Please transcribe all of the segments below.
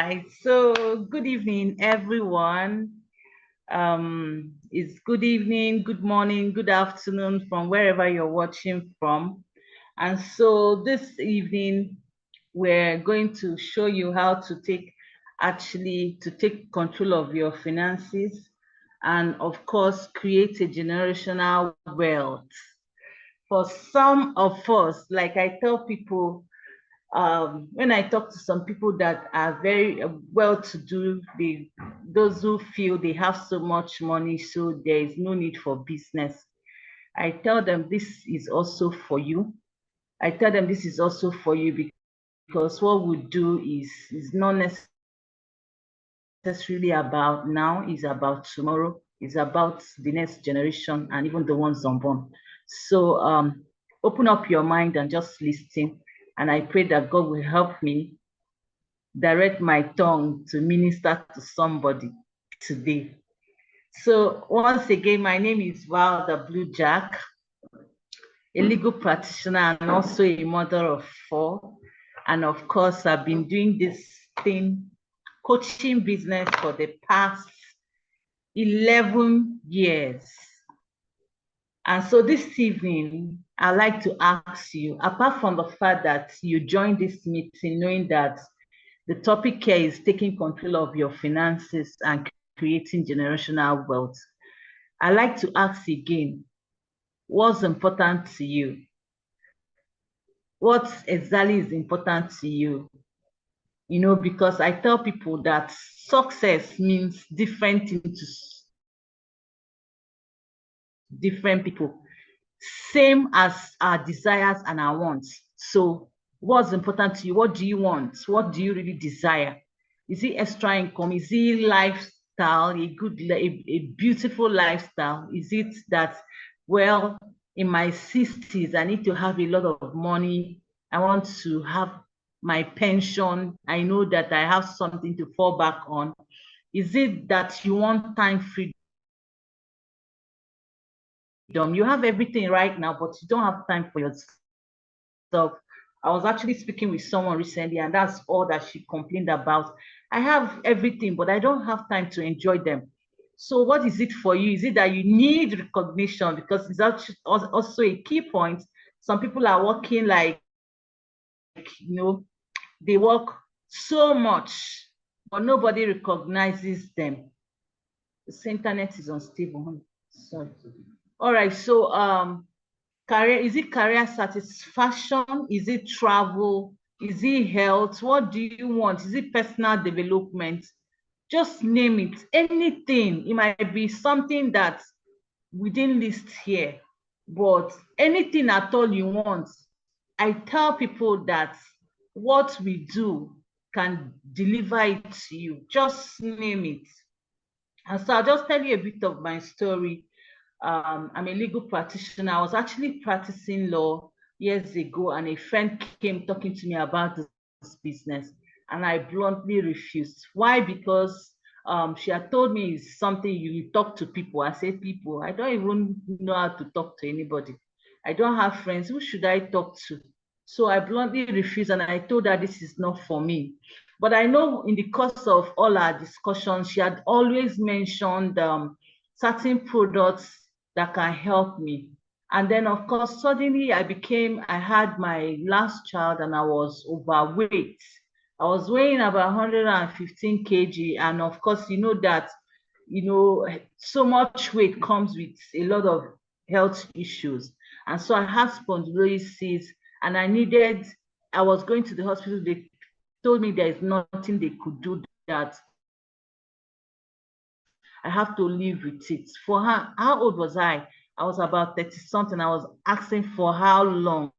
right. So good evening, everyone. It's good evening, good morning, good afternoon from wherever you're watching from. And so this evening, we're going to show you how to take control of your finances and of course create a generational wealth. For some of us, like I tell people, when I talk to some people that are very well-to-do, those who feel they have so much money, so there is no need for business, I tell them this is also for you. I tell them this is also for you because what we do is not necessarily about now, is about tomorrow, is about the next generation and even the ones unborn. So open up your mind and just listen. And I pray that God will help me direct my tongue to minister to somebody today. So once again, my name is Val the Blue Jack, a legal practitioner and also a mother of 4. And of course, I've been doing this coaching business for the past 11 years. And so this evening, I'd like to ask you, apart from the fact that you joined this meeting knowing that the topic here is taking control of your finances and creating generational wealth, I'd like to ask again, what's important to you? What exactly is important to you? You know, because I tell people that success means different things to different people, same as our desires and our wants. So what's important to you? What do you want? What do you really desire? Is it extra income? Is it lifestyle, a beautiful lifestyle? Is it that, well, in my 60s, I need to have a lot of money. I want to have my pension. I know that I have something to fall back on. Is it that you want time freedom? You have everything right now, but you don't have time for yourself. I was actually speaking with someone recently, and that's all that she complained about. I have everything, but I don't have time to enjoy them. So what is it for you? Is it that you need recognition? Because it's actually also a key point. Some people are working like, they work so much, but nobody recognizes them. This internet is unstable. Sorry. All right, so career, is it career satisfaction? Is it travel? Is it health? What do you want? Is it personal development? Just name it. Anything. It might be something that we didn't list here, but anything at all you want. I tell people that what we do can deliver it to you. Just name it. And so I'll just tell you a bit of my story. I'm a legal practitioner. I was actually practicing law years ago, and a friend came talking to me about this business, and I bluntly refused. Why? Because she had told me it's something you talk to people. I said, people, I don't even know how to talk to anybody. I don't have friends. Who should I talk to? So I bluntly refused, and I told her this is not for me. But I know in the course of all our discussions, she had always mentioned certain products that can help me. And then, of course, suddenly I had my last child and I was overweight. I was weighing about 115 kg. And of course, you know that, so much weight comes with a lot of health issues. And so I had spondylosis and I was going to the hospital. They told me there is nothing they could do, that I have to live with it. For her, how old was I? I was about 30 something. I was asking for how long.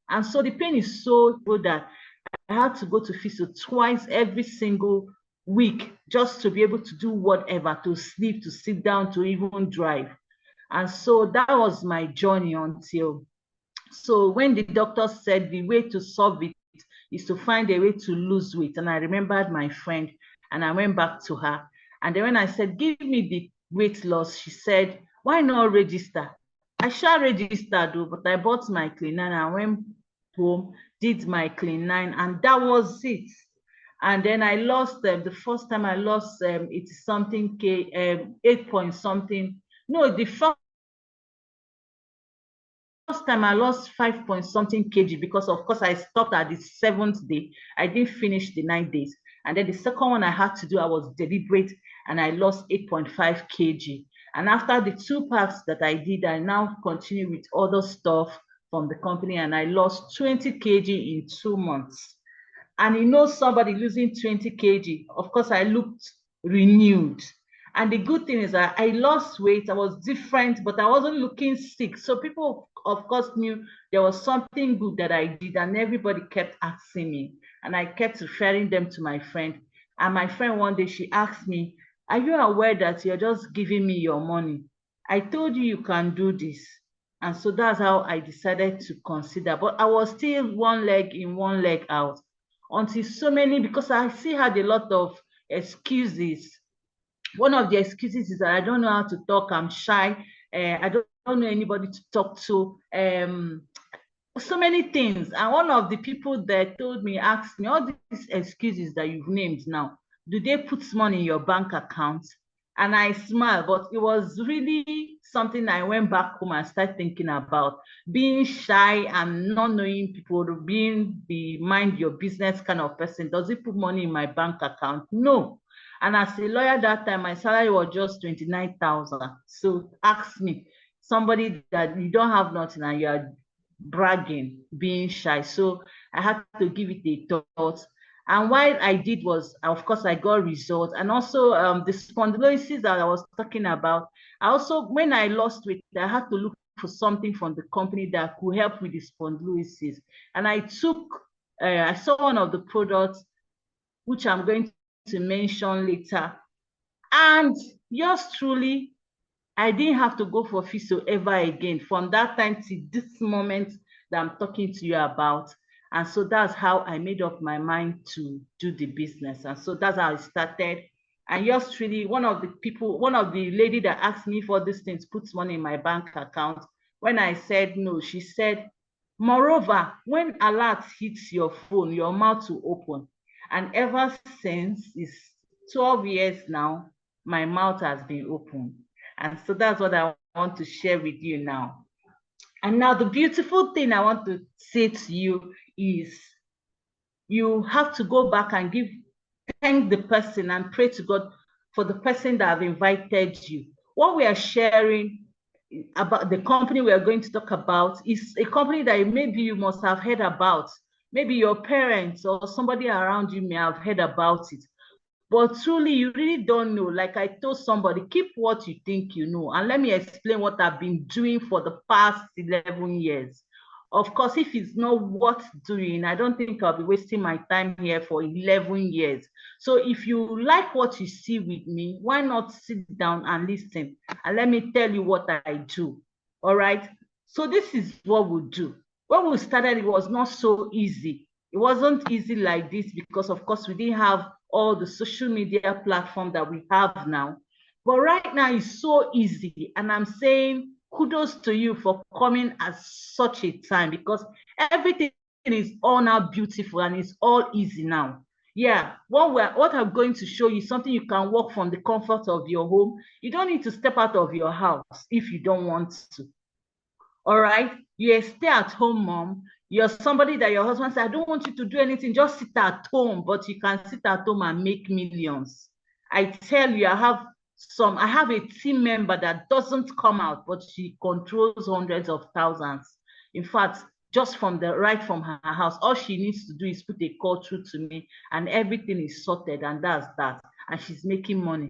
And so the pain is so good that I had to go to physio twice every single week just to be able to do whatever, to sleep, to sit down, to even drive. And so that was my journey until, so when the doctor said the way to solve it is to find a way to lose weight. And I remembered my friend and I went back to her. And then when I said, give me the weight loss, she said, why not register? I shall register though, but I bought my Clean9 and I went home, did my Clean9, and that was it. And then I lost the first time I lost 80 something 8 point something. No, the first time I lost 5 point something kg because of course I stopped at the 7th day. I didn't finish the 9 days. And then the second one I had to do, I was deliberate and I lost 8.5 kg. And after the 2 packs that I did, I now continue with other stuff from the company and I lost 20 kg in 2 months. And you know, somebody losing 20 kg, of course, I looked renewed. And the good thing is that I lost weight, I was different, but I wasn't looking sick. So people, of course, knew there was something good that I did, and everybody kept asking me. And I kept referring them to my friend. And my friend one day, she asked me, are you aware that you're just giving me your money? I told you you can do this. And so that's how I decided to consider. But I was still one leg in, one leg out until so many, because I still had a lot of excuses. One of the excuses is that I don't know how to talk, I'm shy, I don't know anybody to talk to, so many things. And one of the people that told me, asked me, all these excuses that you've named now, do they put money in your bank account? And I smiled, but it was really something I went back home and started thinking about. Being shy and not knowing people, being the mind your business kind of person, does it put money in my bank account? No. And as a lawyer that time, my salary was just 29,000. So ask me, somebody that you don't have nothing and you are bragging, being shy. So I had to give it a thought. And what I did was, of course, I got results. And also the spondylosis that I was talking about, I also, when I lost weight, I had to look for something from the company that could help with the spondylosis. And I saw one of the products, which I'm going to mention later. And yours truly, I didn't have to go for physio ever again from that time to this moment that I'm talking to you about. And so that's how I made up my mind to do the business. And so that's how I started. And yours truly, one of the lady that asked me for these things puts money in my bank account. When I said no, she said, moreover, when alert hits your phone, your mouth will open. And ever since, it's 12 years now, my mouth has been open. And so that's what I want to share with you now. And now the beautiful thing I want to say to you is you have to go back and thank the person and pray to God for the person that have invited you. What we are sharing about the company we are going to talk about is a company that maybe you must have heard about. Maybe your parents or somebody around you may have heard about it. But truly, you really don't know. Like I told somebody, keep what you think you know. And let me explain what I've been doing for the past 11 years. Of course, if it's not worth doing, I don't think I'll be wasting my time here for 11 years. So if you like what you see with me, why not sit down and listen? And let me tell you what I do. All right? So this is what we do. When we started, it was not so easy. It wasn't easy like this because, of course, we didn't have all the social media platform that we have now. But right now, it's so easy. And I'm saying kudos to you for coming at such a time because everything is all now beautiful and it's all easy now. Yeah, what I'm going to show you is something you can work from the comfort of your home. You don't need to step out of your house if you don't want to. All right, you're a stay-at-home mom. You're somebody that your husband said, I don't want you to do anything, just sit at home, but you can sit at home and make millions. I tell you, I have a team member that doesn't come out, but she controls hundreds of thousands. In fact, just from from her house, all she needs to do is put a call through to me and everything is sorted, and that's that. And she's making money.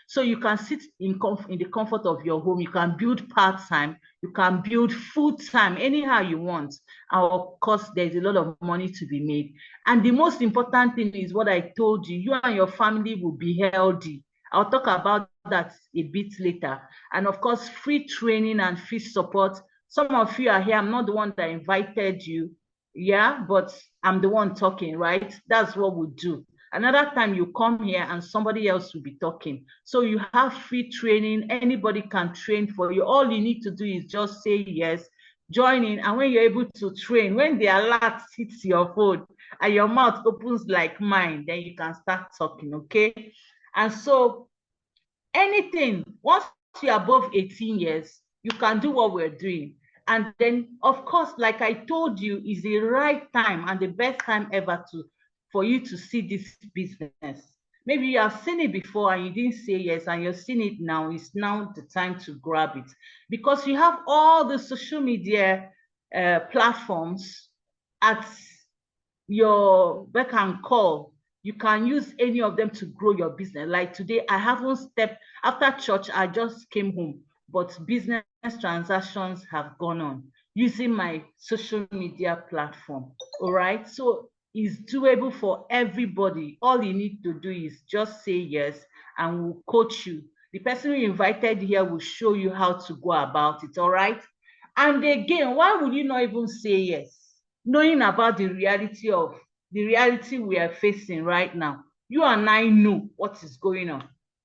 So you can sit in the comfort of your home. You can build part-time. You can build full-time, anyhow you want. And of course, there's a lot of money to be made. And the most important thing is what I told you. You and your family will be healthy. I'll talk about that a bit later. And of course, free training and free support. Some of you are here. I'm not the one that invited you. Yeah, but I'm the one talking, right? That's what we do. Another time you come here and somebody else will be talking. So you have free training. Anybody can train for you. All you need to do is just say yes. join in, and when you're able to train, when the alert hits your phone and your mouth opens like mine, then you can start talking, okay? And so anything, once you're above 18 years, you can do what we're doing. And then, of course, like I told you, is the right time and the best time ever for you to see this business. Maybe you have seen it before and you didn't say yes, and you're seeing it now. It's now the time to grab it, because you have all the social media platforms at your beck and call. You can use any of them to grow your business. Like today, I haven't stepped after church, I just came home, but business transactions have gone on using my social media platform. All right. So it's doable for everybody. All you need to do is just say yes, and we'll coach you. The person we invited here will show you how to go about it. All right. And again, why would you not even say yes? Knowing about the reality we are facing right now. You and I know what is going on.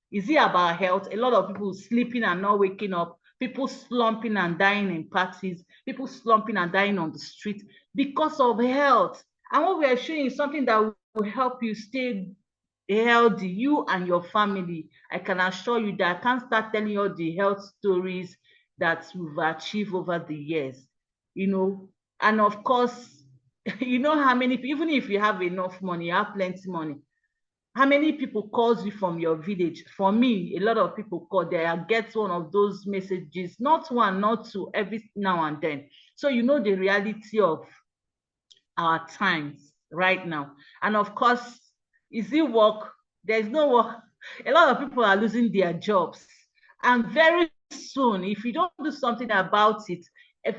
Is it about health? A lot of people sleeping and not waking up, people slumping and dying in parties, people slumping and dying on the street because of health. And what we are showing is something that will help you stay healthy, you and your family. I can assure you that I can't start telling you all the health stories that we've achieved over the years, you know. And of course, you know how many, even if you have enough money, you have plenty money, how many people calls you from your village? For me, a lot of people call there. I get one of those messages, not one, not two, every now and then. So you know the reality of our times right now. And of course, is it work? There's no work. A lot of people are losing their jobs. And very soon, if you don't do something about it,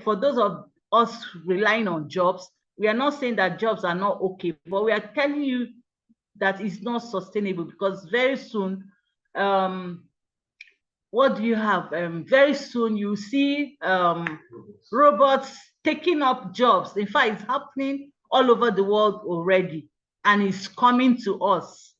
for those of us relying on jobs, we are not saying that jobs are not okay, but we are telling you that it's not sustainable, because very soon, what do you have? Very soon you see robots taking up jobs. In fact, it's happening all over the world already, and it's coming to us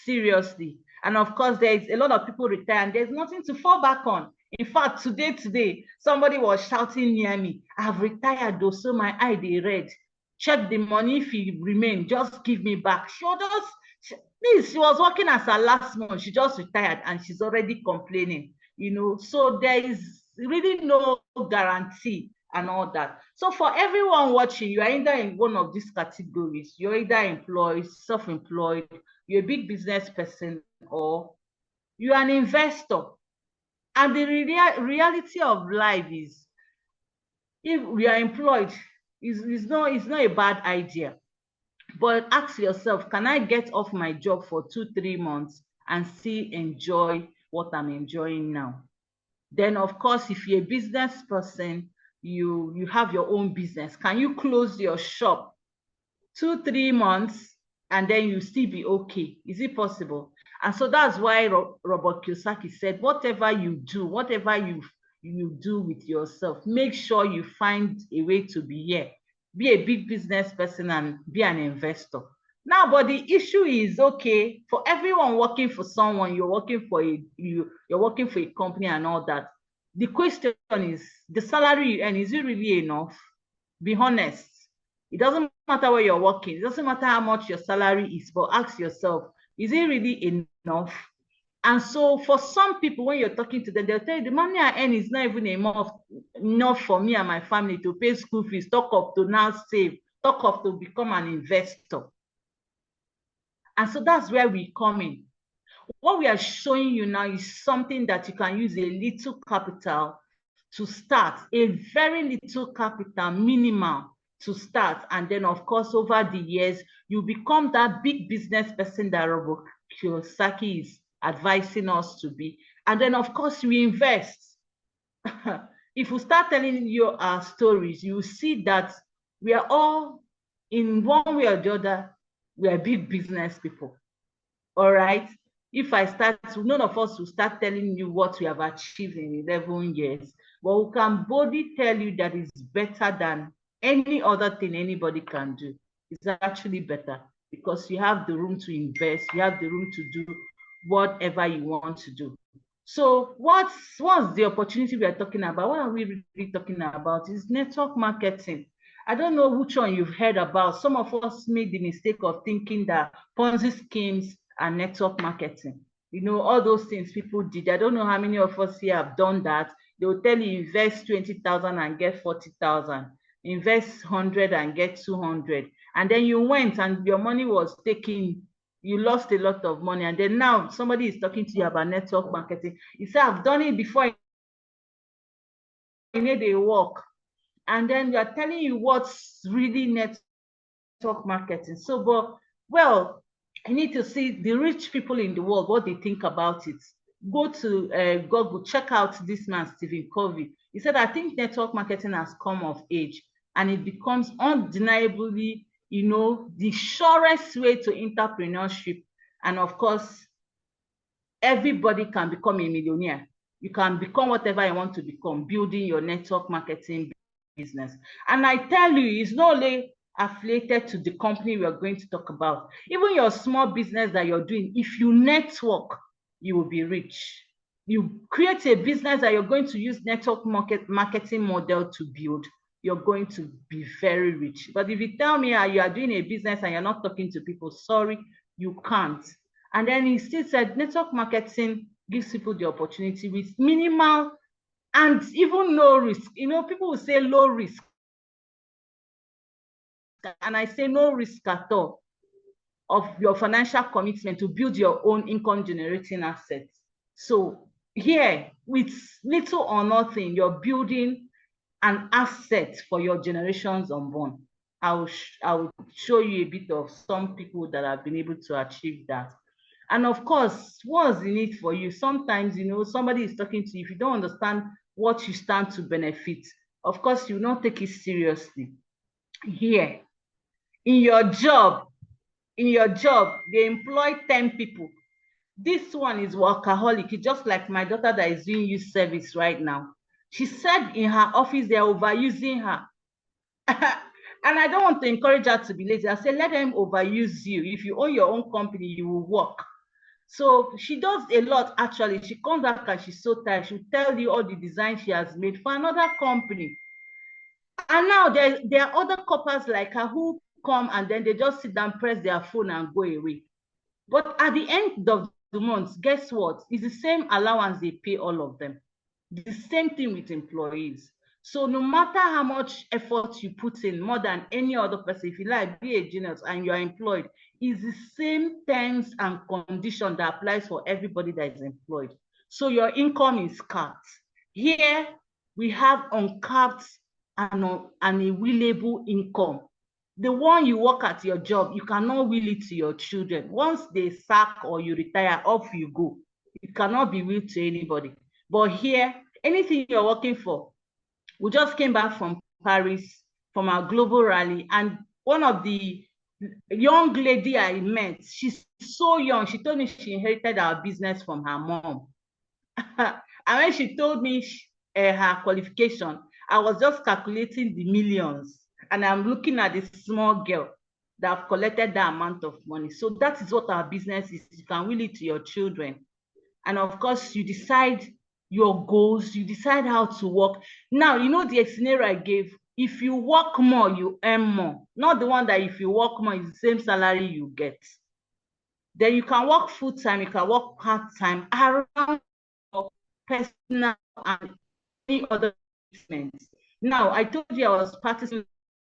seriously. And of course, there's a lot of people retire and there's nothing to fall back on. In fact, today, somebody was shouting near me, "I've retired though, so my eye they red. Check the money, if you remain, just give me back." She was working as her last month. She just retired and she's already complaining, you know. So there is really no guarantee and all that. So for everyone watching, you are either in one of these categories. You're either employed, self-employed, you're a big business person, or you're an investor. And the reality of life is, if we are employed, it's not a bad idea. But ask yourself, can I get off my job for 2-3 months and still enjoy what I'm enjoying now? Then, of course, if you're a business person, you have your own business. Can you close your shop 2-3 months and then you still be okay? Is it possible? And so that's why Robert Kiyosaki said, whatever you do, whatever you do with yourself, make sure you find a way to be here. Be a big business person and be an investor. Now, but the issue is, okay, for everyone working for someone, you're working for a company and all that. The question is, the salary you earn, is it really enough? Be honest. It doesn't matter where you're working. It doesn't matter how much your salary is, but ask yourself, is it really enough? And so for some people, when you're talking to them, they'll tell you, the money I earn is not even enough for me and my family to pay school fees, talk of to now save, talk of to become an investor. And so that's where we come in. What we are showing you now is something that you can use a little capital to start, a very little capital, minimal to start. And then, of course, over the years, you become that big business person that Robert Kiyosaki is advising us to be. And then, of course, we invest. If we start telling you our stories, you see that we are all, in one way or the other, we are big business people. All right? If I start, none of us will start telling you what we have achieved in 11 years, but we can boldly tell you that it's better than any other thing anybody can do. It's actually better because you have the room to invest, you have the room to do whatever you want to do. So what's the opportunity we are talking about? What are we really talking about? Is network marketing. I don't know which one you've heard about. Some of us made the mistake of thinking that Ponzi schemes and network marketing, you know, all those things people did. I don't know how many of us here have done that. They will tell you invest 20,000 and get 40,000, invest 100 and get 200. And then you went and your money was taken, you lost a lot of money. And then now somebody is talking to you about network marketing. You say, I've done it before, I need a work. And then you are telling you what's really network marketing. So, but, well, you need to see the rich people in the world, what they think about it. Go to Google, check out this man, Stephen Covey. He said, I think network marketing has come of age and it becomes undeniably, you know, the surest way to entrepreneurship. And of course, everybody can become a millionaire. You can become whatever you want to become, building your network marketing business. And I tell you, it's not only affiliated to the company we are going to talk about. Even your small business that you're doing, if you network, you will be rich. You create a business that you're going to use network marketing model to build, you're going to be very rich. But if you tell me you are doing a business and you're not talking to people, sorry, you can't. And then he still said network marketing gives people the opportunity with minimal and even no risk. You know, people will say low risk. And I say no risk at all of your financial commitment to build your own income generating assets. So here, with little or nothing, you're building an asset for your generations unborn. I will show you a bit of some people that have been able to achieve that. And of course, what's the need for you? Sometimes, you know, somebody is talking to you. If you don't understand what you stand to benefit, of course, you don't take it seriously. Here, in your job, they employ 10 people. This one is workaholic, just like my daughter that is doing youth service right now. She said in her office, they're overusing her. And I don't want to encourage her to be lazy. I say, let them overuse you. If you own your own company, you will work. So she does a lot, actually. She comes back and she's so tired. She'll tell you all the design she has made for another company. And now there are other coppers like her who come and then they just sit down, press their phone and go away. But at the end of the month, guess what? It's the same allowance they pay all of them. The same thing with employees. So no matter how much effort you put in, more than any other person, if you like, be a genius and you're employed, is the same terms and condition that applies for everybody that is employed. So your income is capped. Here, we have uncapped and a willable income. The one you work at your job, you cannot will it to your children. Once they sack or you retire, off you go. It cannot be willed to anybody. But here, anything you're working for, we just came back from Paris, from our global rally, and one of the young lady I met, she's so young, she told me she inherited our business from her mom. And when she told me her qualification, I was just calculating the millions, and I'm looking at this small girl that have collected that amount of money. So that is what our business is. You can will it to your children. And of course, you decide your goals, you decide how to work. Now, you know the scenario I gave. If you work more, you earn more. Not the one that if you work more, it's the same salary you get. Then you can work full-time, you can work part-time around your personal and any other business. Now, I told you I was practicing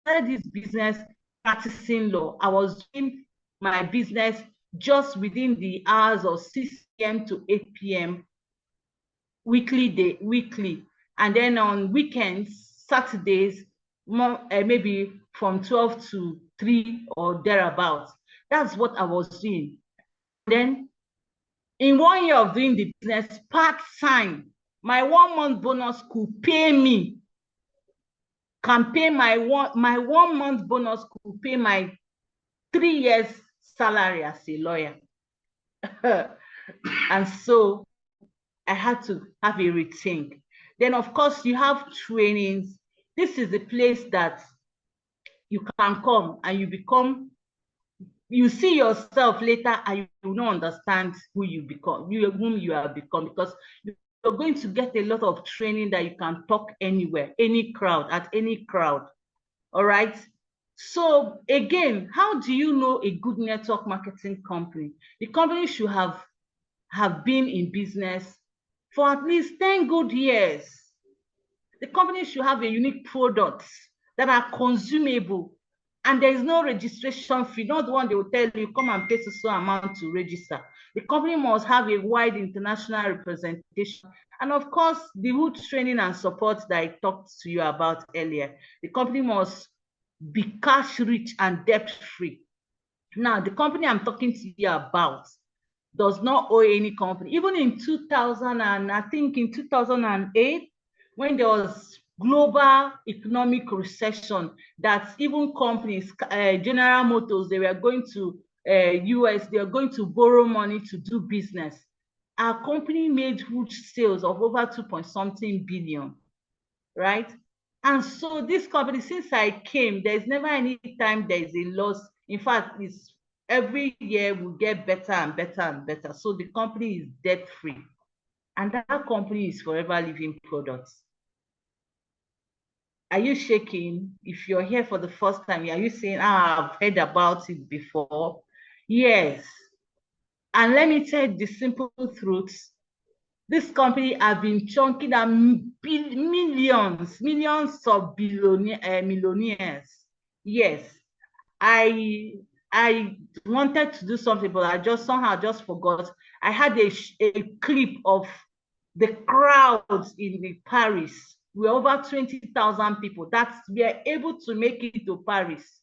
this business, practicing law. I was doing my business just within the hours of 6 p.m. to 8 p.m. weekly. And then on weekends, Saturdays, maybe from 12 to 3 or thereabouts. That's what I was doing. Then in 1 year of doing the business part-time, my 1 month bonus could pay me, my 1 month bonus could pay my 3 years salary as a lawyer. And so I had to have a rethink. Then of course you have trainings. This is the place that you can come and you become you see yourself later and you will not understand who you become, whom you have become, because you're going to get a lot of training that you can talk anywhere, any crowd, at any crowd. All right. So again, how do you know a good network marketing company? The company should have been in business for at least 10 good years. The company should have a unique products that are consumable, and there is no registration fee, not the one they will tell you, come and pay so amount to register. The company must have a wide international representation. And of course, the good training and support that I talked to you about earlier. The company must be cash rich and debt free. Now, the company I'm talking to you about does not owe any company. Even in 2000, and I think in 2008, when there was global economic recession, that even companies, General Motors, they were going to US, they are going to borrow money to do business. Our company made huge sales of over 2.something billion, right? And so this company, since I came, there's never any time there is a loss. In fact, it's every year we get better and better and better. So the company is debt free. And that company is Forever Living Products. Are you shaking? If you're here for the first time, are you saying, I've heard about it before? Yes. And let me tell you the simple truth. This company have been chunking out millions of millionaires. Yes, I wanted to do something, but I just somehow just forgot. I had a clip of the crowds in Paris. We're over 20,000 people. We are able to make it to Paris.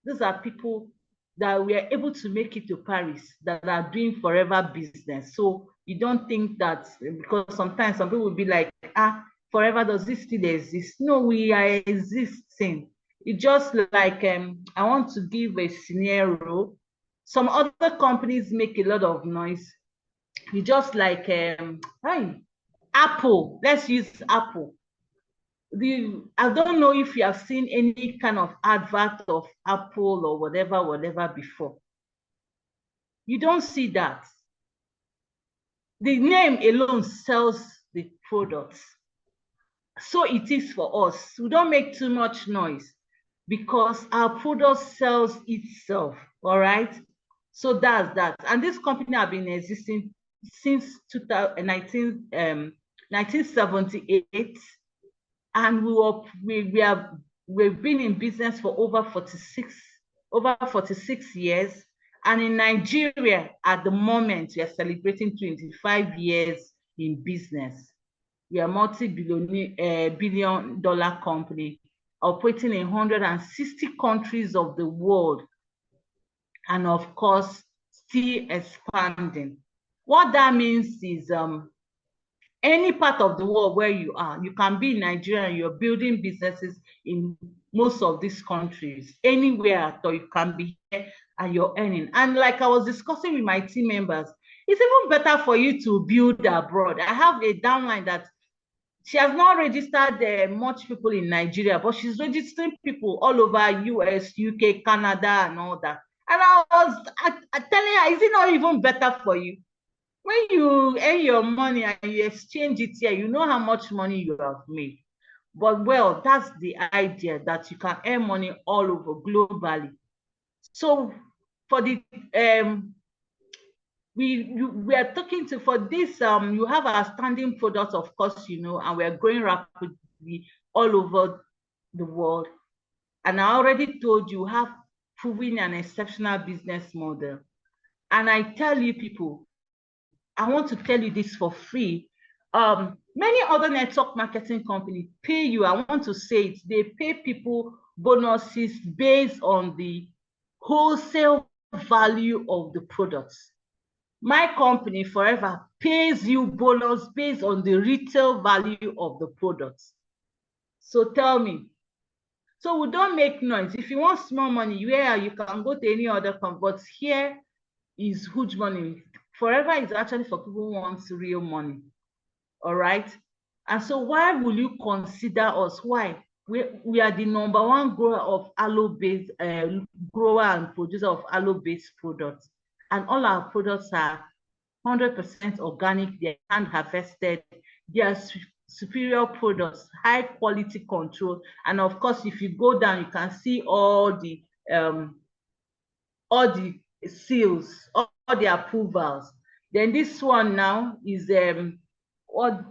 These are people that we are able to make it to Paris that are doing forever business. So you don't think that, because sometimes some people will be like, forever, does this still exist? No, we are existing. It's just like, I want to give a scenario. Some other companies make a lot of noise. You just like, Apple, let's use Apple. I don't know if you have seen any kind of advert of Apple or whatever before. You don't see that. The name alone sells the products. So it is for us. We don't make too much noise because our product sells itself, all right? So that's that. And this company have been existing since 1978. And we've been in business for over 46 years. And in Nigeria, at the moment, we are celebrating 25 years in business. We are a multi-billion dollar company operating in 160 countries of the world. And of course, still expanding. What that means is, any part of the world where you are, you can be in Nigeria and you're building businesses in most of these countries. Anywhere, or you can be here and you're earning. And like I was discussing with my team members, it's even better for you to build abroad. I have a downline that she has not registered much people in Nigeria, but she's registering people all over US, UK, Canada, and all that. And I was telling her, is it not even better for you? When you earn your money and you exchange it here, you know how much money you have made. But well, that's the idea, that you can earn money all over globally. So for the we are talking to, for this, you have our standing products, of course, you know, and we are growing rapidly all over the world. And I already told you, have proven an exceptional business model. And I tell you people, I want to tell you this for free. Many other network marketing companies pay you, I want to say it, they pay people bonuses based on the wholesale value of the products. My company, Forever, pays you bonus based on the retail value of the products. So tell me. So we don't make noise. If you want small money, yeah, you can go to any other company, but here is huge money. Forever is actually for people who want real money. All right. And so why will you consider us? Why? we are the #1 grower of aloe-based grower and producer of aloe-based products, and all our products are 100% organic. They're hand harvested. They are superior products, high quality control, and of course, if you go down, you can see all the seals, all the approvals. Then this one now is what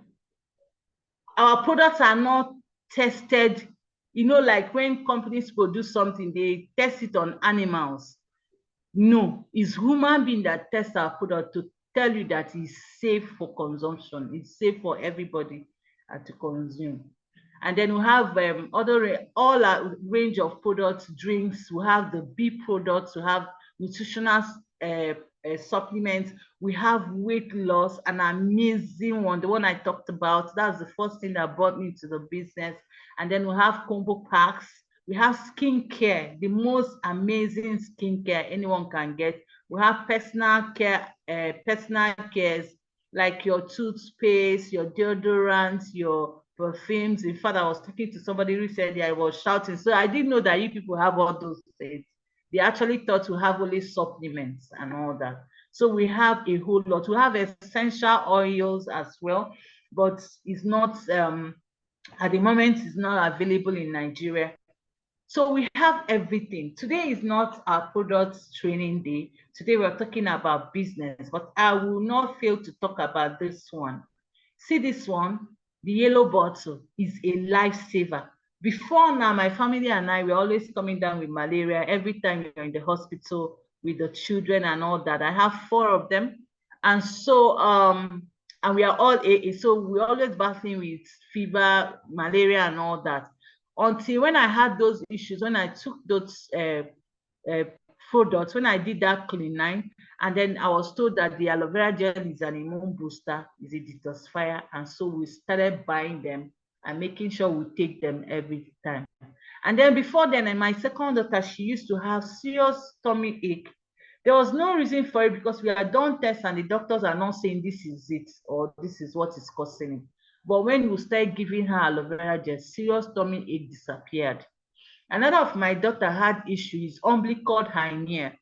our products are not tested, like when companies produce something, they test it on animals. No, it's human being that tests our product to tell you that it's safe for consumption. It's safe for everybody to consume. And then we have all our range of products, drinks. We have the bee products. We have nutritional supplements. We have weight loss, an amazing one, the one I talked about. That's the first thing that brought me to the business. And then we have combo packs. We have skincare, the most amazing skincare anyone can get. We have personal cares like your toothpaste, your deodorants, your perfumes. In fact, I was talking to somebody recently, I was shouting. So I didn't know that you people have all those things. They actually thought we have only supplements and all that. So we have a whole lot. We have essential oils as well, but it's not, at the moment, it's not available in Nigeria. So we have everything. Today is not our products training day. Today we're talking about business, but I will not fail to talk about this one. See this one, the yellow bottle is a lifesaver. Before now, my family and I were always coming down with malaria every time we are in the hospital with the children and all that. I have 4 of them. And so, and we are all AA, so we're always battling with fever, malaria, and all that. Until when I had those issues, when I took those products, when I did that Clean9, and then I was told that the aloe vera gel is an immune booster, is a detoxifier, and so we started buying them and making sure we take them every time. And then before then, and my second daughter, she used to have serious tummy ache. There was no reason for it because we had done tests and the doctors are not saying this is it or this is what is causing it. But when we started giving her aloe vera gel, serious tummy ache disappeared. Another of my daughter had issues, umbilical hernia.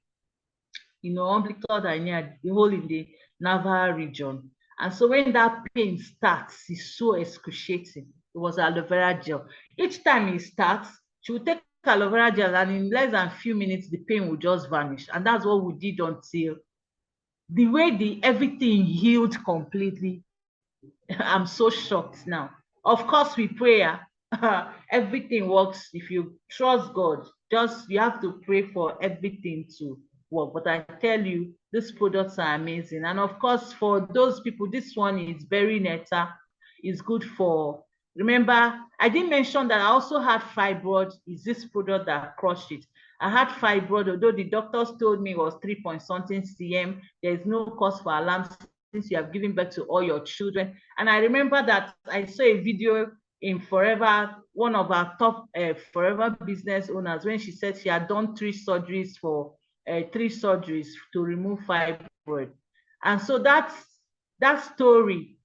Umbilical hernia, the hole in the navel region. And so when that pain starts, it's so excruciating. It was aloe vera gel. Each time it starts, she would take aloe vera gel and in less than a few minutes, the pain would just vanish. And that's what we did until the way everything healed completely. I'm so shocked now. Of course, with prayer, everything works. If you trust God, you have to pray for everything to work. But I tell you, these products are amazing. And of course, for those people, this one is very nectar. It's good for, remember, I didn't mention that I also had fibroid. Is this product that crushed it? I had fibroid, although the doctors told me it was 3-point-something cm. There is no cause for alarm since you have given birth to all your children. And I remember that I saw a video in Forever, one of our top Forever business owners, when she said she had done 3 surgeries to remove fibroid. And so that story,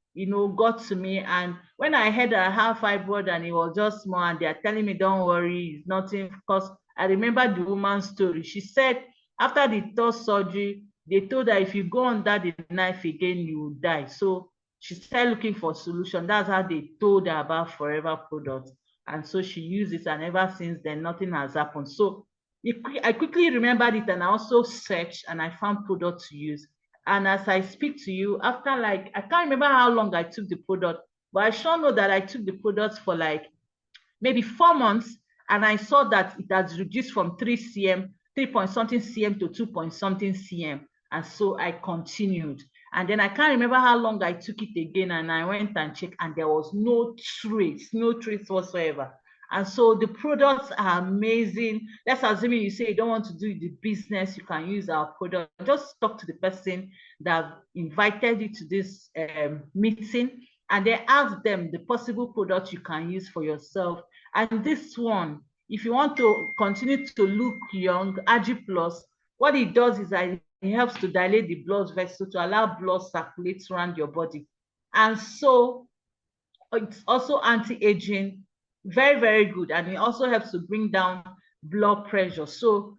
got to me. And when I heard I have fibroid and it was just small and they're telling me, don't worry, it's nothing, because I remember the woman's story. She said after the 3rd surgery, they told her if you go under the knife again, you will die. So she started looking for a solution. That's how they told her about Forever products. And so she used it, and ever since then, nothing has happened. So I quickly remembered it, and I also searched and I found products to use. And as I speak to you, after I can't remember how long I took the product, but I sure know that I took the products for maybe 4 months, and I saw that it has reduced from 3-point-something cm to 2-point-something cm. And so I continued. And then I can't remember how long I took it again, and I went and checked, and there was no trace whatsoever. And so the products are amazing. Let's assume you say you don't want to do the business, you can use our product. Just talk to the person that invited you to this meeting, and then ask them the possible products you can use for yourself. And this one, if you want to continue to look young, Agi Plus, what it does is that it helps to dilate the blood vessel to allow blood circulate around your body. And so it's also anti-aging. Very, very good. And it also helps to bring down blood pressure. So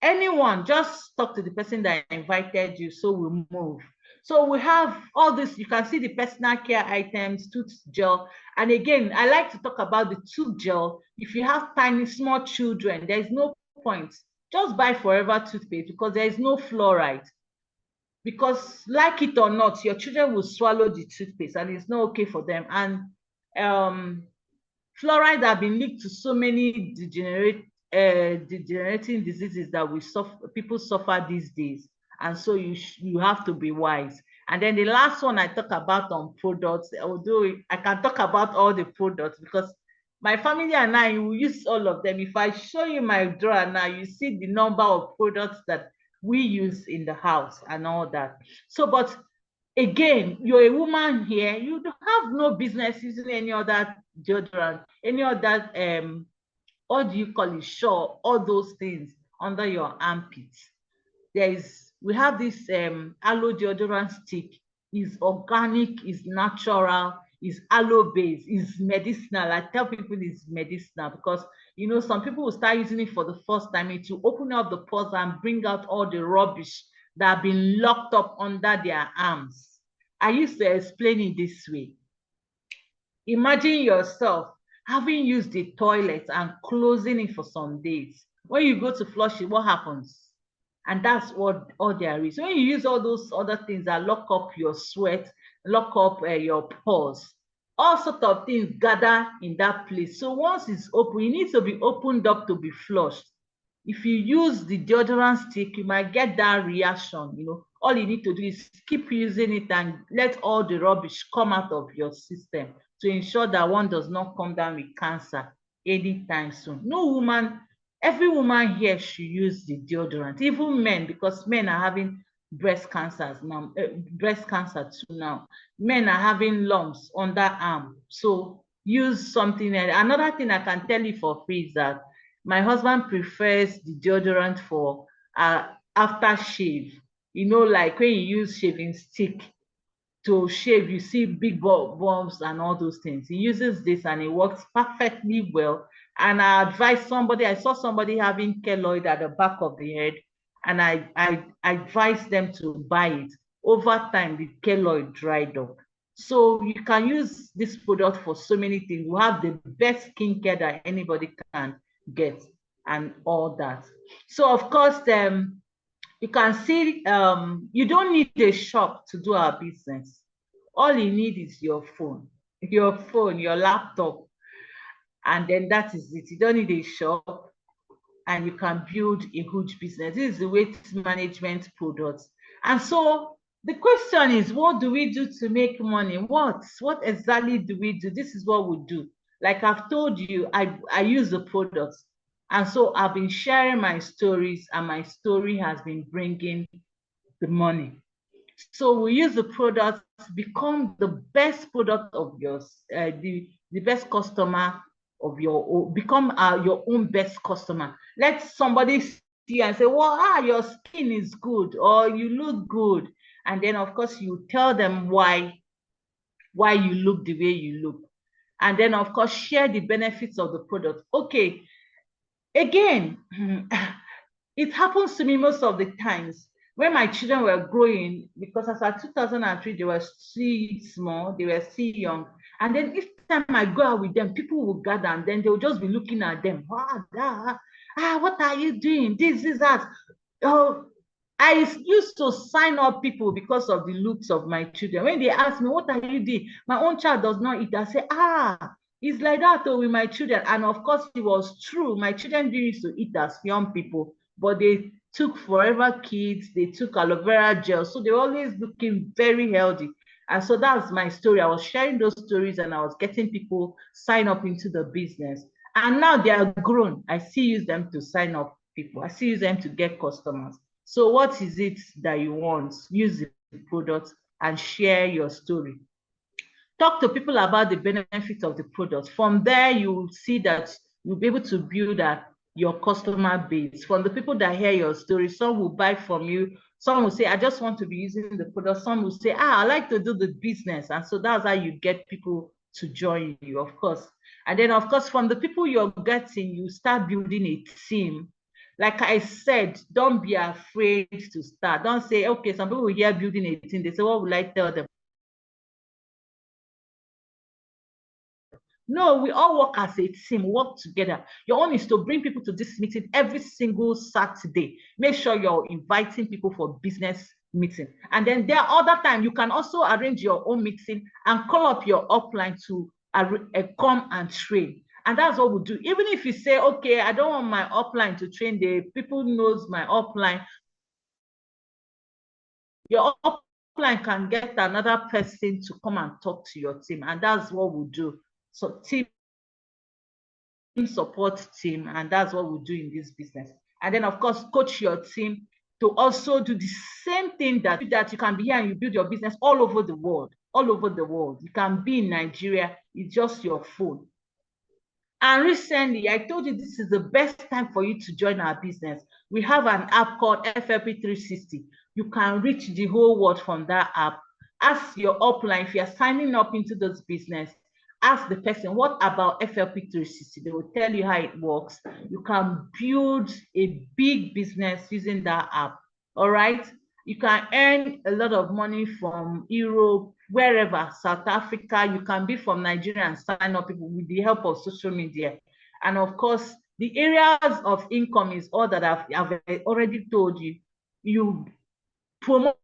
anyone, just talk to the person that invited you, so we'll move. So we have all this, you can see the personal care items, tooth gel. And again, I like to talk about the tooth gel. If you have tiny, small children, there's no point. Just buy Forever toothpaste because there is no fluoride. Because like it or not, your children will swallow the toothpaste and it's not okay for them. And fluoride have been linked to so many degenerating diseases that people suffer these days. And so you have to be wise. And then the last one I talk about on products, although I can talk about all the products because my family and I will use all of them. If I show you my drawer now, you see the number of products that we use in the house and all that. So, but again, you're a woman here, you have no business using any other deodorant, any other what do you call it, sure, all those things under your armpits. We have this aloe deodorant stick. Is organic, is natural, is aloe based, is medicinal. I tell people it's medicinal because you know some people will start using it for the first time. It will open up the pores and bring out all the rubbish that have been locked up under their arms. I used to explain it this way. Imagine yourself having used the toilet and closing it for some days. When you go to flush it, what happens? And that's what all there is. When you use all those other things that lock up your sweat, lock up your pores, all sorts of things gather in that place. So once it's open, it needs to be opened up to be flushed. If you use the deodorant stick, you might get that reaction. You know, all you need to do is keep using it and let all the rubbish come out of your system to ensure that one does not come down with cancer anytime soon. No woman, every woman here should use the deodorant, even men, because men are having breast cancers now, breast cancer too now. Men are having lumps on that arm. So use something. Another thing I can tell you for free is that my husband prefers the deodorant for after shave. You know, like when you use shaving stick to shave, you see big bumps and all those things. He uses this and it works perfectly well. And I advise somebody, I saw somebody having keloid at the back of the head, and I advise them to buy it. Over time, the keloid dried up. So you can use this product for so many things. We have the best skincare that anybody can get and all that. So of course, you can see you don't need a shop to do our business. All you need is your phone, your laptop, and then that is it. You don't need a shop and you can build a huge business. This is the waste management products. And so the question is, what do we do to make money? What exactly do we do? This is what we do. Like I've told you, I use the products. And so I've been sharing my stories, and my story has been bringing the money. So we use the products to become the best product of yours, the best customer of your own, become your own best customer. Let somebody see and say, well, your skin is good, or you look good. And then of course you tell them why you look the way you look. And then of course share the benefits of the product. Okay, again, it happens to me most of the times when my children were growing, because as at 2003, they were still small, they were still young. And then each time I go out with them, people will gather and then they'll just be looking at them. What are you doing? This is that. Oh, I used to sign up people because of the looks of my children. When they ask me, what are you doing? My own child does not eat. I say, it's like that with my children. And of course, it was true. My children didn't used to eat as young people, but they took Forever Kids, they took aloe vera gel. So they were always looking very healthy. And so that's my story. I was sharing those stories and I was getting people sign up into the business. And now they are grown. I still use them to sign up people. I still use them to get customers. So what is it that you want? Use the product and share your story. Talk to people about the benefits of the product. From there, you will see that you'll be able to build your customer base. From the people that hear your story, some will buy from you. Some will say, I just want to be using the product. Some will say, I like to do the business. And so that's how you get people to join you, of course. And then, of course, from the people you're getting, you start building a team. Like I said, don't be afraid to start. Don't say, okay, some people hear building a team. They say, what will I tell them? No, we all work as a team, work together. Your own is to bring people to this meeting every single Saturday. Make sure you're inviting people for business meeting. And then there are other times you can also arrange your own meeting and call up your upline to come and train. And that's what we do. Even if you say, okay, I don't want my upline to train, the people knows my upline, your upline can get another person to come and talk to your team. And that's what we do. So team support team, and that's what we do in this business. And then, of course, coach your team to also do the same thing that you can be here and you build your business all over the world. All over the world. You can be in Nigeria, it's just your phone. And recently, I told you this is the best time for you to join our business. We have an app called FLP 360. You can reach the whole world from that app. Ask your upline, if you're signing up into this business, ask the person, what about FLP 360? They will tell you how it works. You can build a big business using that app, all right? You can earn a lot of money from Europe, wherever, South Africa. You can be from Nigeria and sign up people with the help of social media. And of course, the areas of income is all that I've already told you. You promote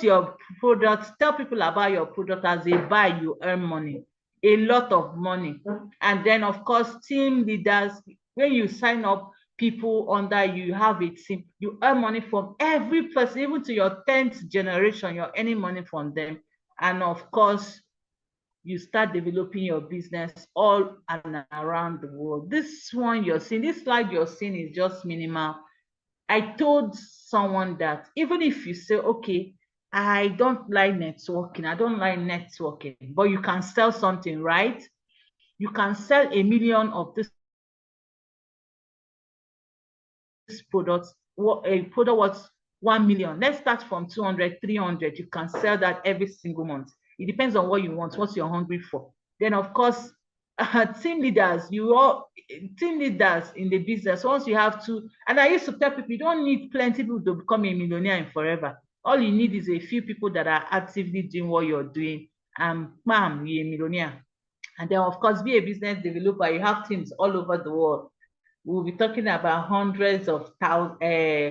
your products, tell people about your product. As they buy, you earn money, a lot of money. And then, of course, team leaders, when you sign up people under you, have a team, you earn money from every person, even to your 10th generation, you're earning money from them. And of course, you start developing your business all and around the world. This one you're seeing, this slide you're seeing is just minimal. I told someone that even if you say, okay, I don't like networking, but you can sell something, right? You can sell 1 million of this product, a product worth 1 million. Let's start from 200, 300. You can sell that every single month. It depends on what you want, what you're hungry for. Then, of course, team leaders in the business, once you have to, and I used to tell people, you don't need plenty people to become a millionaire in forever. All you need is a few people that are actively doing what you're doing, and bam, you're a millionaire. And then, of course, be a business developer. You have teams all over the world. We'll be talking about hundreds of dollars,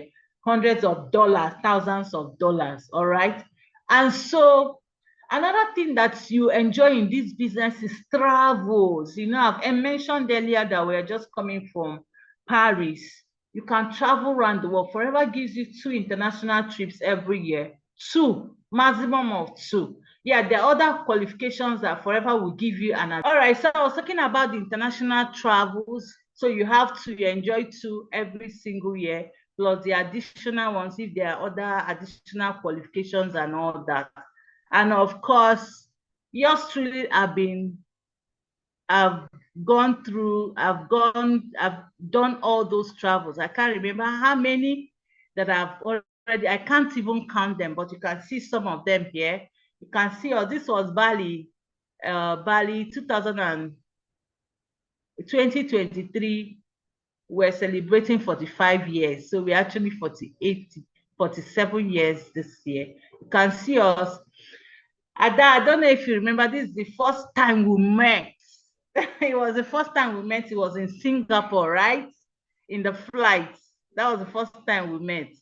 thousands of dollars, all right? And so another thing that you enjoy in this business is travels. You know, I mentioned earlier that we're just coming from Paris. You can travel around the world. Forever gives you 2 international trips every year. 2, maximum of 2. Yeah, there are other qualifications that Forever will give you. All right, so I was talking about the international travels. So you have to enjoy 2 every single year, plus the additional ones if there are other additional qualifications and all that. And of course, yours truly I've done all those travels. I can't remember how many that I've already, I can't even count them, but you can see some of them here. You can see, this was Bali 2023. We're celebrating 45 years. So we're actually 47 years this year. You can see us. Ada, I don't know if you remember, this is the first time we met. It was the first time we met. It was in Singapore, right? In the flight. That was the first time we met.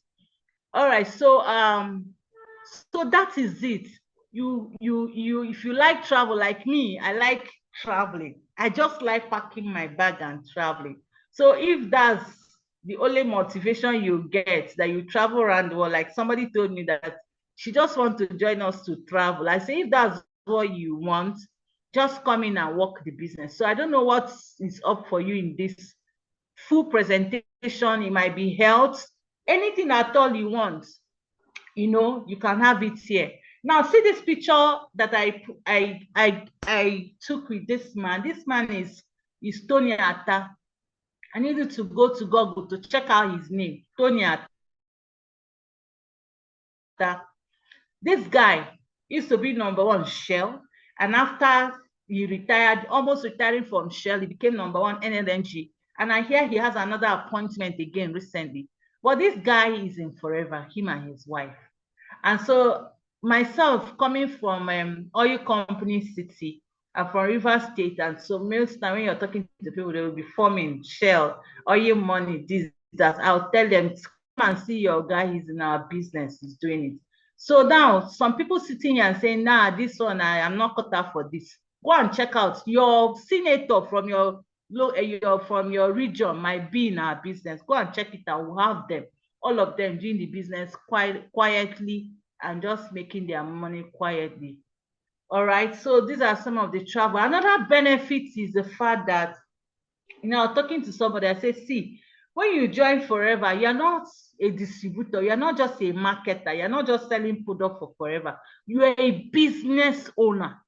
All right, so that is it. If you like travel like me, I like traveling. I just like packing my bag and traveling. So if that's the only motivation you get, that you travel around the world, like somebody told me that she just wants to join us to travel. I say, if that's what you want, just come in and work the business. So I don't know what is up for you in this full presentation. It might be health, anything at all you want, you can have it here. Now, see this picture that I took with this man. This man is Tony Atta. I need you to go to Google to check out his name, Tony Atta. This guy used to be #1 Shell, and after he retired, almost retiring from Shell. He became #1 NLNG. And I hear he has another appointment again recently. But this guy is in forever, him and his wife. And so myself, coming from oil company city, I'm from River State, and so most time when you're talking to people, they will be forming Shell, oil money, this, that. I'll tell them, come and see your guy, he's in our business, he's doing it. So now some people sitting here and saying, nah, this one, I am not cut out for this. Go and check out your senator from your region might be in our business. Go and check it out. We'll have them, all of them doing the business quietly and just making their money quietly. All right, so these are some of the travel. Another benefit is the fact that, you know, talking to somebody, I say, see, when you join Forever, you're not a distributor, you're not just a marketer, you're not just selling product for Forever. You're a business owner.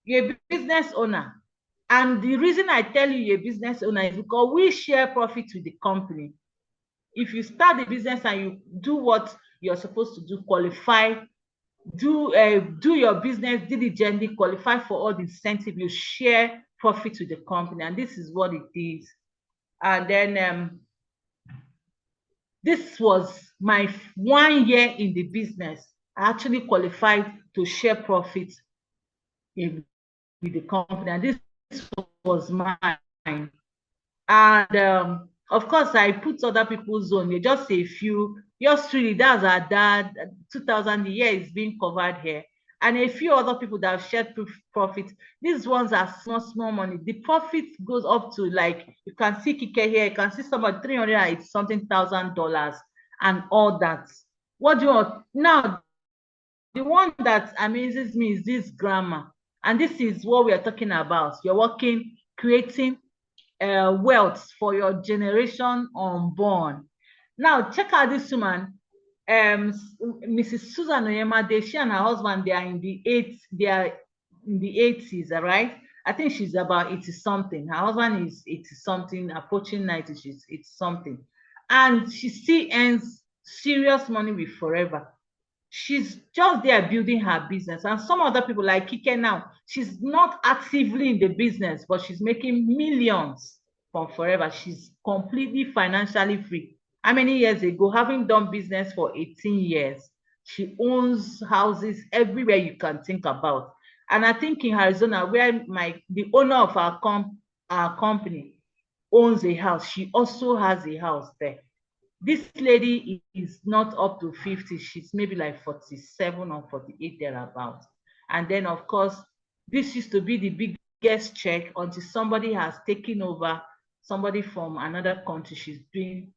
You're a business owner. And the reason I tell you you're a business owner is because we share profits with the company. If you start the business and you do what you're supposed to do, qualify, do your business diligently, qualify for all the incentive, you share profit with the company, and this is what it is. And then this was my 1 year in the business. I actually qualified to share profit with the company, and this was mine. And of course, I put other people's on. Just a few. Just really, that's our dad. 2,000 a year is being covered here, and a few other people that have shared profit. These ones are small money. The profit goes up to, like, you can see Kike here. You can see somebody $300 something thousand and all that. What do you want now? The one that amazes me is this grammar, and this is what we are talking about. You're working, creating wealth for your generation unborn. Now, check out this woman, Mrs. Susan Oyemade. She and her husband, they are in the 80s, all right? I think she's about 80 something. Her husband is 80 something, approaching 90, she's 80 something. And she still earns serious money with Forever. She's just there building her business. And some other people like Kike now, she's not actively in the business, but she's making millions from Forever. She's completely financially free. How many years ago, having done business for 18 years, she owns houses everywhere you can think about. And I think in Arizona, where the owner of our company owns a house, she also has a house there. This lady is not up to 50. She's maybe like 47 or 48 thereabouts. And then, of course, this used to be the biggest check until somebody has taken over, somebody from another country. She's doing,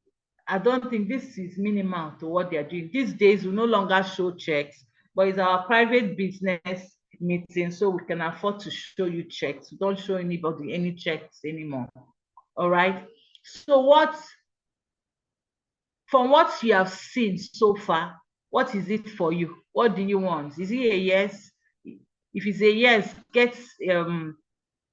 I don't think this is minimal to what they're doing. These days, we no longer show checks, but it's our private business meeting, so we can afford to show you checks. We don't show anybody any checks anymore. All right. So from what you have seen so far, what is it for you? What do you want? Is it a yes? If it's a yes, get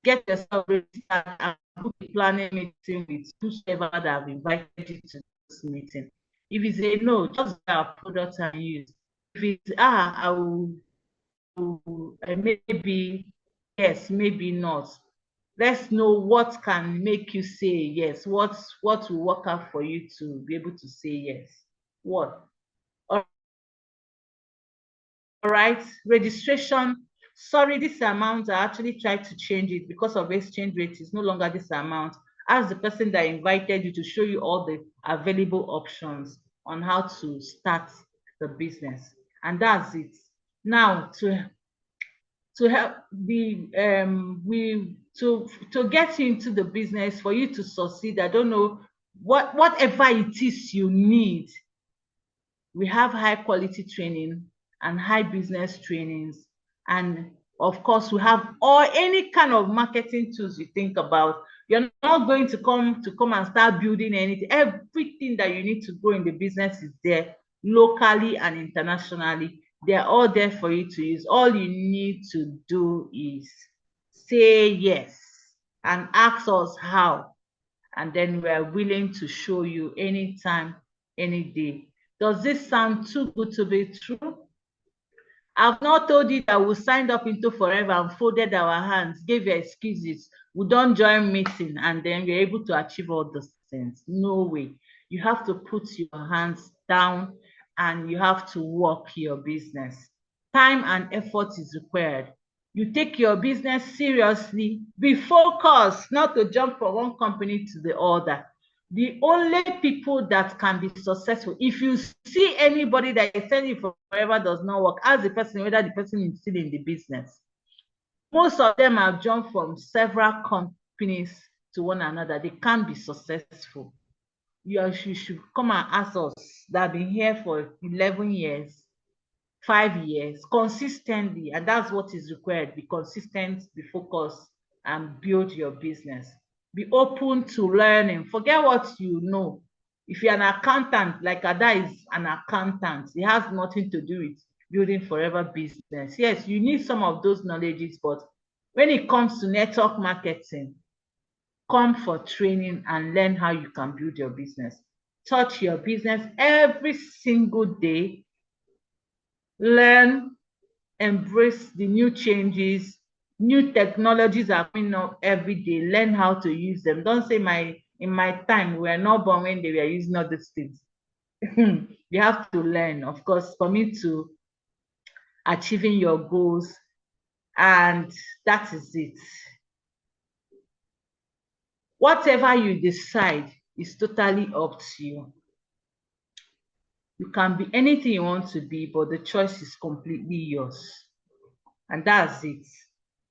yourself ready and book a planning meeting with whoever that have invited you to this meeting. If it's a no, just buy our product and use. If it's I will maybe yes, maybe not. Let's know what can make you say yes. What will work out for you to be able to say yes. What? All right, registration. Sorry, this amount, I actually tried to change it because of exchange rate. It's no longer this amount. Ask the person that invited you to show you all the available options on how to start the business. And that's it. Now, to help to get you into the business, for you to succeed, I don't know, whatever it is you need, we have high quality training and high business trainings, and of course we have any kind of marketing tools you think about. You're not going to come and start building anything. Everything that you need to grow in the business is there, locally and internationally. They're all there for you to use. All you need to do is say yes and ask us how, and then we're willing to show you anytime, any day. Does this sound too good to be true? I've not told you that we signed up into forever and folded our hands, gave excuses. We don't join meeting and then we're able to achieve all those things. No way. You have to put your hands down and you have to work your business. Time and effort is required. You take your business seriously, be focused, not to jump from one company to the other. The only people that can be successful, if you see anybody that is selling forever does not work, ask the person whether the person is still in the business. Most of them have jumped from several companies to one another. They can't be successful. You should come and ask us that have been here for 11 years, 5 years, consistently, and that's what is required. Be consistent, be focused, and build your business. Be open to learning. Forget what you know. If you're an accountant, like Ada is an accountant, it has nothing to do with building forever business. Yes, you need some of those knowledges, but when it comes to network marketing, come for training and learn how you can build your business. Touch your business every single day. Learn, embrace the new changes. New technologies are coming up every day. Learn how to use them. Don't say in my time, we were not born when they were using all these things. You have to learn, of course, for me to achieving your goals, and that is it. Whatever you decide is totally up to you. You can be anything you want to be, but the choice is completely yours. And that's it.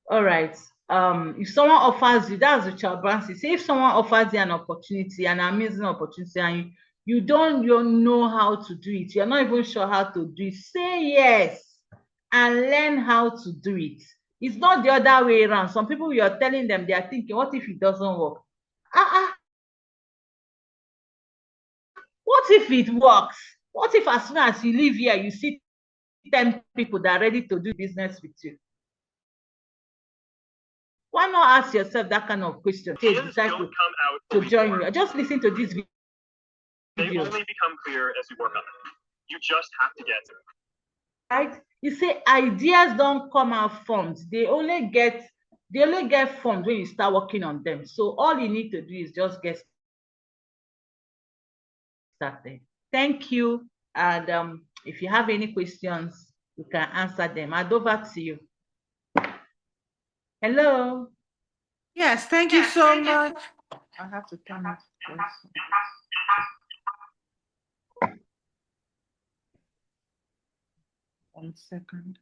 All right. If someone offers you, that's Richard Branson. Say if someone offers you an opportunity, an amazing opportunity, and you don't know how to do it, you're not even sure how to do it, say yes and learn how to do it. It's not the other way around. Some people, you're telling them, they are thinking, what if it doesn't work? What if it works? What if as soon as you leave here, you see 10 people that are ready to do business with you? Why not ask yourself that kind of question? Decide to join you. Just listen to this video. They only become clear as you work on them. You just have to get to it. Right? You say ideas don't come out formed. They only get formed when you start working on them. So all you need to do is just get started. Thank you. And if you have any questions, you can answer them. I'll over to you. Hello. Yes, thank you so much. I have to turn off this. 1 second.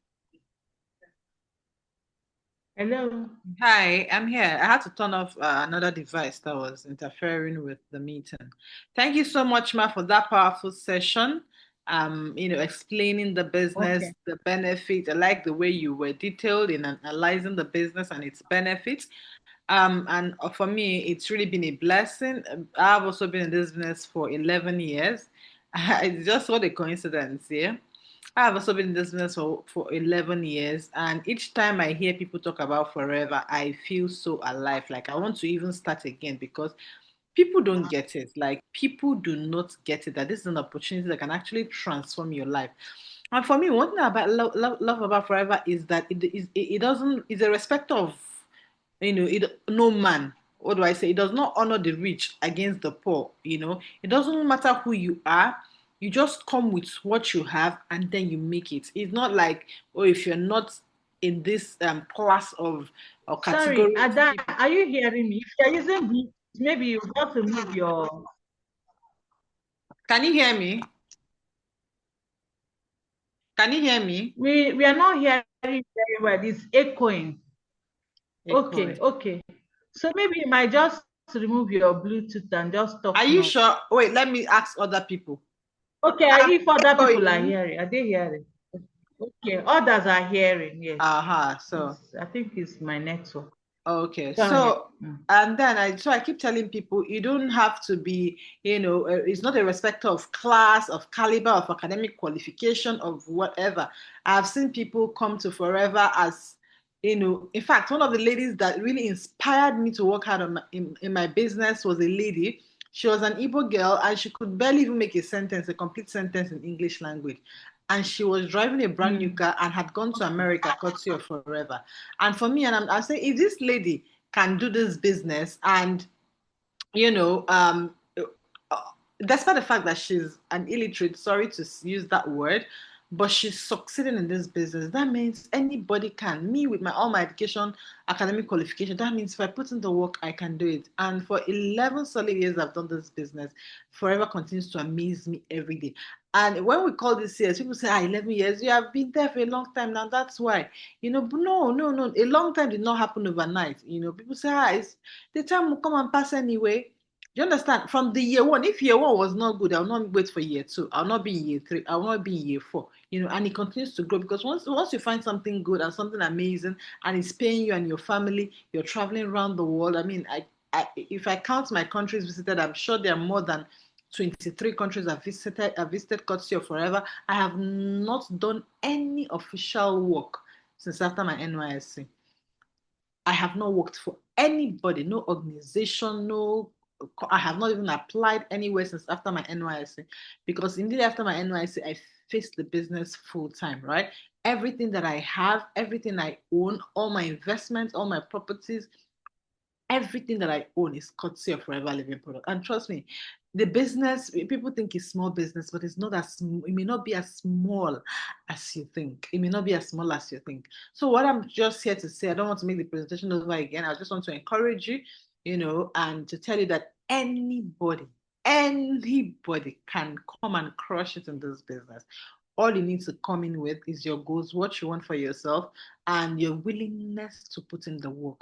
Hello. Hi, I'm here. I had to turn off another device that was interfering with the meeting. Thank you so much, Ma, for that powerful session. Explaining the business, Okay. the benefits. I like the way you were detailed in analyzing the business and its benefits. And for me, it's really been a blessing. I've also been in this business for 11 years. It's just what a coincidence, yeah. I've also been in this business for 11 years, and each time I hear people talk about forever, I feel so alive. Like I want to even start again because people don't get it. Like people do not get it that this is an opportunity that can actually transform your life. And for me, one thing about love about forever is that it doesn't is a respect of no man. What do I say? It does not honor the rich against the poor. It doesn't matter who you are. You just come with what you have and then you make it. It's not like, oh, if you're not in this class of or category. Sorry, Ada, are you hearing me? If you're using Bluetooth, maybe you got to move your. Can you hear me? Can you hear me? We are not hearing very well. It's echoing. Okay. So maybe you might just remove your Bluetooth and just talk. Are you sure? Wait, let me ask other people. Okay, if other people are hearing, are they hearing? Okay, others are hearing, yes. So I think it's my network. Okay, so and then I keep telling people you don't have to be, it's not a respect of class, of caliber, of academic qualification, of whatever. I've seen people come to Forever as, in fact, one of the ladies that really inspired me to work hard in my business was a lady. She was an Igbo girl and she could barely even make a complete sentence in English language. and she was driving a brand new car and had gone to America, courtesy of Forever. And for me, and I say, if this lady can do this business, and you know, despite the fact that she's an illiterate, sorry to use that word, but she's succeeding in this business. That means anybody can. Me with all my education, academic qualification, that means if I put in the work, I can do it. And for 11 solid years I've done this business, Forever continues to amaze me every day. And when we call this years, people say, 11 years, you have been there for a long time now. That's why, but no. A long time did not happen overnight. People say, it's, the time will come and pass anyway. You understand? From the year one, if year one was not good, I'll not wait for year two. I'll not be in year three. I'll not be in year four. And it continues to grow, because once you find something good and something amazing, and it's paying you and your family, you're traveling around the world. I mean, if I count my countries visited, I'm sure there are more than 23 countries I've visited courtesy of Forever. I have not done any official work since after my NYSC. I have not worked for anybody, no organization, I have not even applied anywhere since after my NYSC, because indeed after my NYSC, I faced the business full time, right? Everything that I have, everything I own, all my investments, all my properties, everything that I own is courtesy of Forever Living Product. And trust me, the business, people think it's small business, but it's not it may not be as small as you think. It may not be as small as you think. So what I'm just here to say, I don't want to make the presentation over again. I just want to encourage you, and to tell you that anybody can come and crush it in this business. All you need to come in with is your goals, what you want for yourself, and your willingness to put in the work.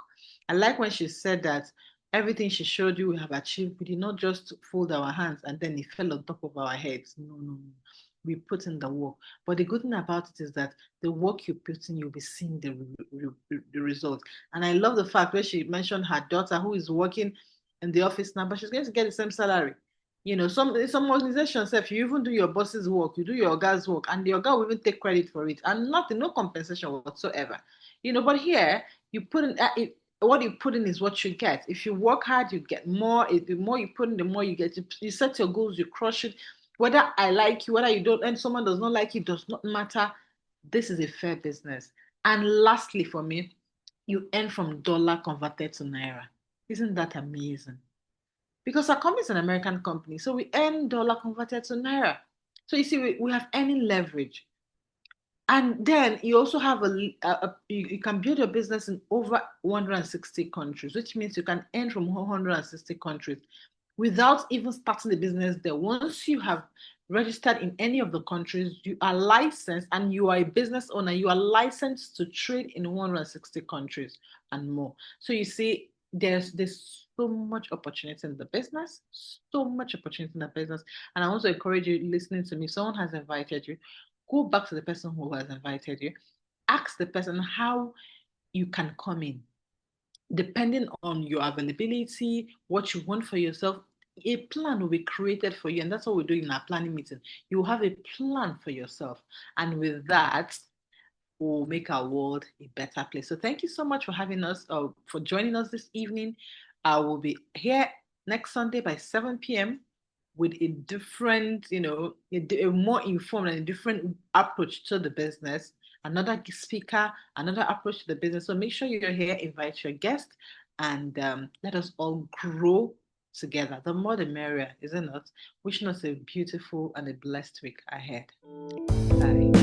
I like when she said that everything she showed you we have achieved. We did not just fold our hands and then it fell on top of our heads. No. We put in the work. But the good thing about it is that the work you put in, you'll be seeing the results. And I love the fact where she mentioned her daughter who is working in the office now, but she's going to get the same salary. Some organizations, if you even do your boss's work, you do your guy's work, and the guy will even take credit for it, and no compensation whatsoever. But here you put in what you put in is what you get. If you work hard, you get more. The more you put in, the more you get. You set your goals, you crush it. Whether I like you, whether you don't, and someone does not like you, does not matter. This is a fair business. And lastly, for me, you earn from dollar converted to naira. Isn't that amazing? Because our company is an American company, so we earn dollar converted to naira. So you see, we have earning leverage. And then you also have you can build your business in over 160 countries, which means you can earn from 160 countries without even starting the business there. Once you have registered in any of the countries, you are licensed and you are a business owner, you are licensed to trade in 160 countries and more. So you see, there's so much opportunity in the business, so much opportunity in the business. And I want to encourage you listening to me. If someone has invited you, go back to the person who has invited you. Ask the person how you can come in. Depending on your availability, what you want for yourself, a plan will be created for you. And that's what we're doing in our planning meeting. You have a plan for yourself. And with that, we'll make our world a better place. So thank you so much for having us, for joining us this evening. I will be here next Sunday by 7 p.m. with a different, a more informed and a different approach to the business. Another speaker, another approach to the business. So make sure you're here, invite your guest, and let us all grow together. The more the merrier, isn't it? Wishing us a beautiful and a blessed week ahead. Bye.